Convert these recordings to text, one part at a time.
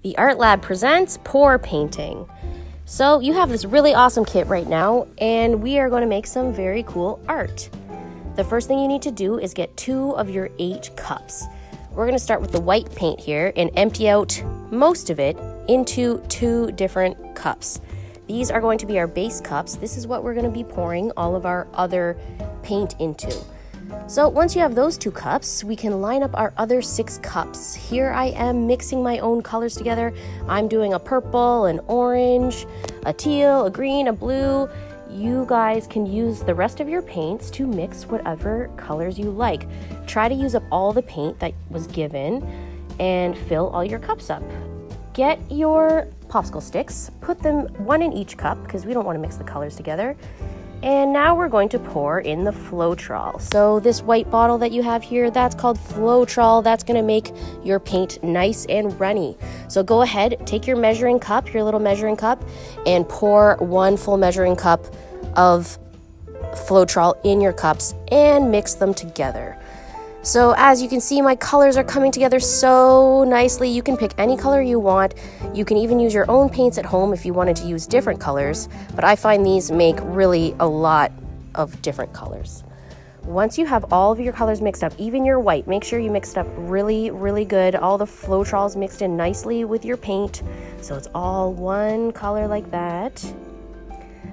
The Art Lab presents pour painting. So you have this really awesome kit right now, and we are going to make some very cool art. The first thing you need to do is get 2 of your 8 cups. We're going to start with the white paint here and empty out most of it into 2 different cups. These are going to be our base cups. This is what we're going to be pouring all of our other paint into. So once you have those 2 cups, we can line up our other 6 cups. Here I am mixing my own colors together. I'm doing a purple, an orange, a teal, a green, a blue. You guys can use the rest of your paints to mix whatever colors you like. Try to use up all the paint that was given and fill all your cups up. Get your popsicle sticks, put them 1 in each cup because we don't want to mix the colors together. And now we're going to pour in the Flotrol. So this white bottle that you have here, that's called Flotrol. That's going to make your paint nice and runny. So go ahead, take your measuring cup, your little measuring cup, and pour 1 full measuring cup of Flotrol in your cups and mix them together. So as you can see, my colors are coming together so nicely. You can pick any color you want. You can even use your own paints at home if you wanted to use different colors, but I find these make really a lot of different colors. Once you have all of your colors mixed up, even your white, make sure you mix it up really, really good. All the Flotrol's mixed in nicely with your paint, so it's all one color like that.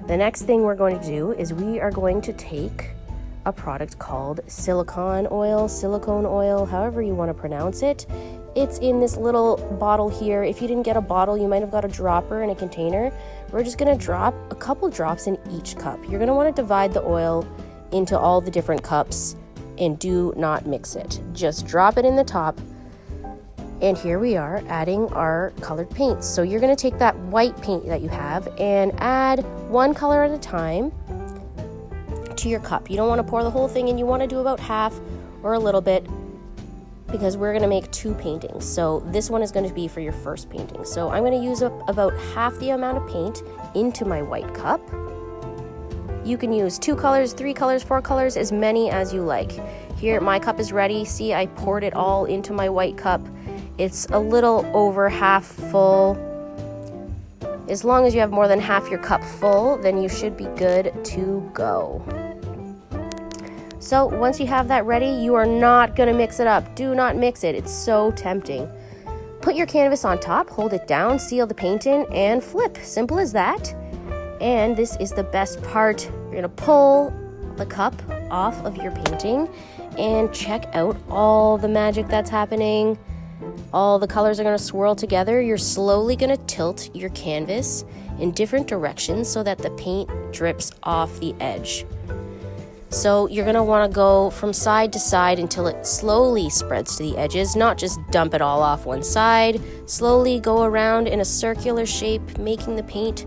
The next thing we're going to do is we are going to take a product called Silicone Oil, however you want to pronounce it. It's in this little bottle here. If you didn't get a bottle, you might have got a dropper in a container. We're just going to drop a couple drops in each cup. You're going to want to divide the oil into all the different cups and do not mix it. Just drop it in the top. And here we are adding our colored paints. So you're going to take that white paint that you have and add 1 color at a time to your cup. You don't want to pour the whole thing in. You want to do about half or a little bit because we're going to make 2 paintings. So this one is going to be for your first painting. So I'm going to use up about half the amount of paint into my white cup. You can use 2 colors, 3 colors, 4 colors, as many as you like. Here, my cup is ready. See, I poured it all into my white cup. It's a little over half full. As long as you have more than half your cup full, then you should be good to go. So once you have that ready, you are not going to mix it up. Do not mix it. It's so tempting. Put your canvas on top, hold it down, seal the paint in, and flip. Simple as that. And this is the best part. You're going to pull the cup off of your painting and check out all the magic that's happening. All the colors are going to swirl together. You're slowly going to tilt your canvas in different directions so that the paint drips off the edge. So you're going to want to go from side to side until it slowly spreads to the edges, not just dump it all off one side. Slowly go around in a circular shape, making the paint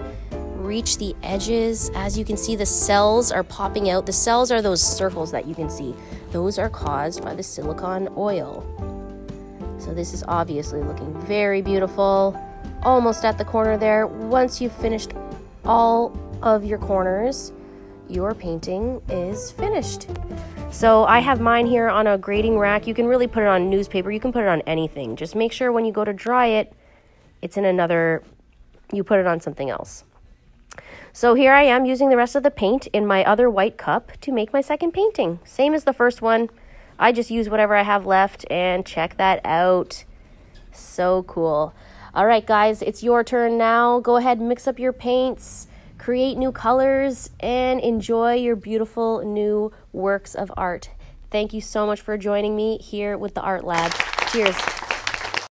reach the edges. As you can see, the cells are popping out. The cells are those circles that you can see. Those are caused by the silicone oil. So this is obviously looking very beautiful. Almost at the corner there. Once you've finished all of your corners, your painting is finished. So I have mine here on a grading rack. You can really put it on newspaper. You can put it on anything. Just make sure when you go to dry it, it's in another, you put it on something else. So here I am using the rest of the paint in my other white cup to make my second painting. Same as the first one. I just use whatever I have left, and check that out. So cool. All right, guys, it's your turn now. Go ahead and mix up your paints, create new colors, and enjoy your beautiful new works of art. Thank you so much for joining me here with the Art Lab. Cheers.